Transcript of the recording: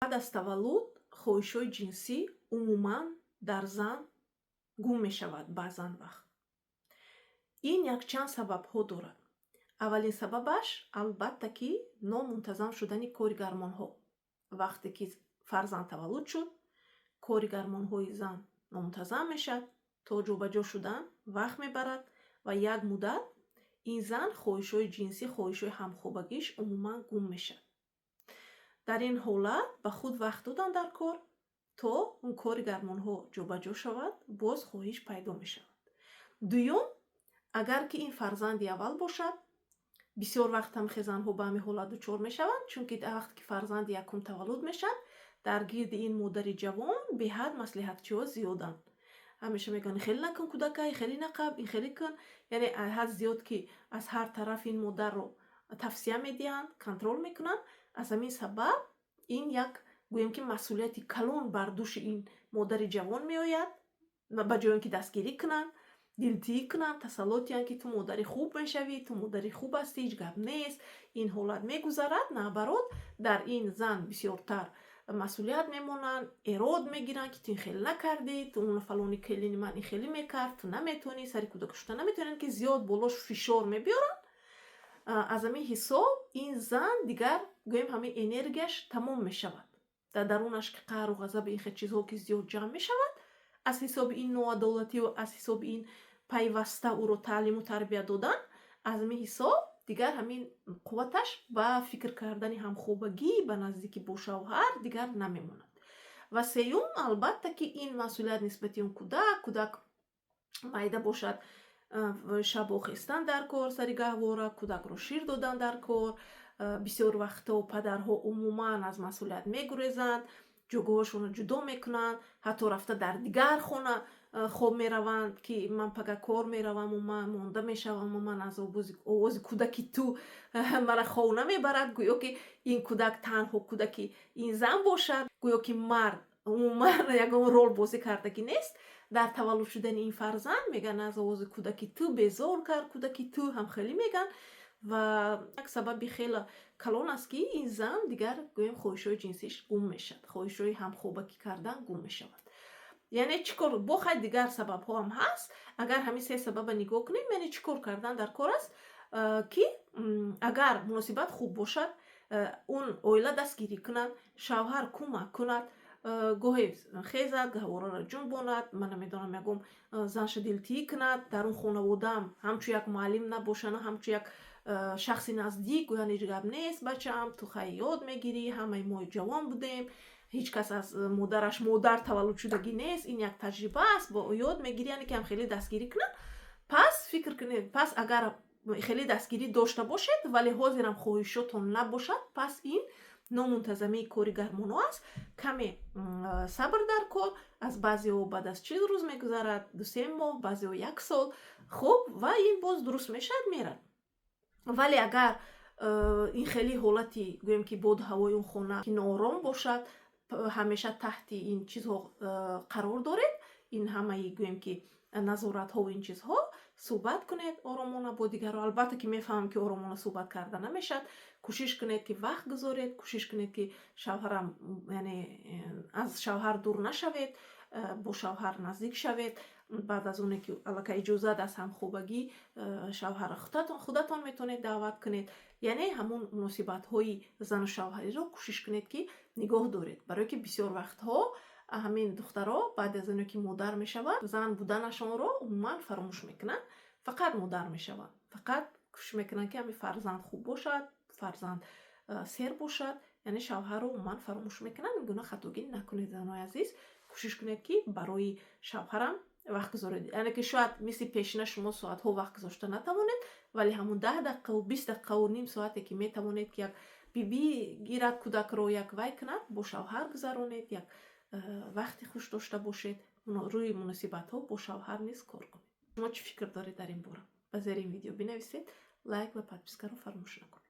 بعد از تولد خواهش‌های جنسی عموماً در زن گم می‌شود баъзан вақт. این یک چند سبب‌ها دارد. اولین سببش البته که نامنتظم شدن کار گرمان‌ها. وقتی که فرزند تولد شد، کار گرمان‌های زن نامنتظم میشد، تا جابجا شدن وقت میبرد و یک مدت این زن خواهش‌های جنسی، خواهش‌های همخوابگیش عموماً گم میشد. در این حالت به خود وقت دادن در کار تا اون کار گرمان‌ها جابجا شود، باز خواهش پیدا میشود. دوم، اگر که این فرزندی اول باشد، بسیار وقت هم خزان‌ها به همین حالت دچار میشوند، چون که وقتی که فرزند یکم تولد میشد، در گرد این مادر جوان به حد مصلحت‌چی‌ها زیادند. همیشه میگن خیلی نکن کودکای، خیلی نقب، این خیلی کن، یعنی حد زیاد که از هر طرف این مادر رو توصیه میدهند، کنترل میکنند. از همین سبب این یک گویم که مسئولیت کلان بر دوش این مادر جوان میآید و به جای اینکه دستگیری کنند، دلتیی کنند، تسلط که تو مادر خوب میشوی، تو مادر خوب هستی، هیچ گپ نیست، این حالت میگذرد. نبرات در این زن بسیارتر مسئولیت میمونن، اراد میگیرن که تو این خیلی نکردی، تو اون فلانی کلینی من این خیلی میکرد، تو نمیتونی، سری کودک کشتن نمیتونن، که زیاد بالاش فشار میبیارن. از همین حساب این زن دیگر گویم همین انرژیش تمام میشود. در درونش که قهر و غضب این خیلی چیزها که زیاد جمع میشود، از حساب این نوعدالتی و از حساب این پیوسته او رو تعلیم و تربیت دادن، از همین حساب دیگر همین قوتش با فکر کردن همخوابگی به نزدیکی با شوهر دیگر نمیموند. و سیوم، البته که این مسئولیت نسبتی اون کودک مایده باشد، شب خستن در کار، سری گهواره کودک رو شیر دادن در کار. بسیار وقتا پدرها عموما از مسئولیت میگریزند، جوگاهاشون رو جدا میکنند، حتی رفته در دیگر خانه خواب میروند که من پگه کار میروم و من مانده میشوم و من از آواز کودکی تو مرا خانه میبرد، گویا که این کودک تنها کودکی این زن باشد، گویا که مرد عموما یگان رول بازی کردگی نیست. در تولد شدن این فرزند میگن از آواز کودکی تو بیزار کرد، کودکی تو هم خیلی میگن و یک سبب خیلی کلان است که این زن دیگر گویم خواهش‌های جنسیش گم میشد، خواهش‌های همخوابگی کردن گم میشود. یعنی چیکار بخواید دیگر سبب ها هم هست. اگر همین سه سبب نگاه کنیم، یعنی چیکار کردن در کار است که اگر مناسبت خوب باشد، اون اویلا دستگیری کنند، شوهر کمک کند، گاهی خیزد، گهواره را جنباند، من نمیدونم یکم زنش دلتیی کند، در اون خانواده هم همچو یک معلم نباشند، همچو یک شخص نزدیک گویا هیچ گپ نیست، بچه هم تو خیلی یاد میگیری، همه ما جوان بودیم، هیچ کس از مادرش مادر تولد شدگی نیست، این یک تجربه است، با یاد میگیری، یعنی که هم خیلی دستگیری کنن. پس فکر کنید، پس اگر خیلی دستگیری داشته باشید ولی حاضرم خواهشاتون نباشد، پس این نامنتظمی کاری گرمانو است. کمی صبر در کار، از بعضی ها بعد از 40 روز میگذرد، 2-3 ماه، بعضی ها 1 سال، خوب و این باز درست میشد میرد. ولی اگر این خیلی حالتی گویم که بود هوای اون خونه که نارام باشد، همیشه تحت این چیزها قرار دارید، این همه گویم که نظارت ها و این چیزها، صحبت کنید آرامانه با دیگر. البته که میفهمم که آرامانه صحبت کردن نمیشد، کوشش کنید که وقت گذارید، کوشش کنید که شوهرم یعنی از شوهر دور نشوید، با شوهر نزدیک شوید. بعد از اونه که البته اجازه از همخوابگی شوهر خودتان میتونید دعوت کنید، یعنی همون مناسبت های زن و شوهری رو کوشش کنید که نگاه دارید، برای که بسیار وقتها همین دخترها بعد از اینکه مادر میشوند، زن بودنشان رو عموما فراموش میکنن، فقط مادر میشوند، فقط کوشش میکنن که همین فرزند خوب باشد، فرزند سر باشد، یعنی شوهر رو عموما فراموش میکنن. این گونه خطاگی نکنید زنای عزیز، کوشش کنید که برای شوهرم وقت گذارید، یعنی که شاید مثل پیشینه شما ساعت ها وقت گذاشته نتوانید، ولی همون 10 دقیقه و 20 دقیقه و نیم ساعتی که میتوانید که یک بیبی گیرد کودک رو یک وای کند، با شوهر گذرانید، یک وقتی خوش داشته باشید، روی مناسبت ها با شوهر نیز کار کنید. شما چی فکر دارید در این باره؟ به زیر این ویدیو بنویسید، لایک و پادپیسکا رو فراموش نکنید.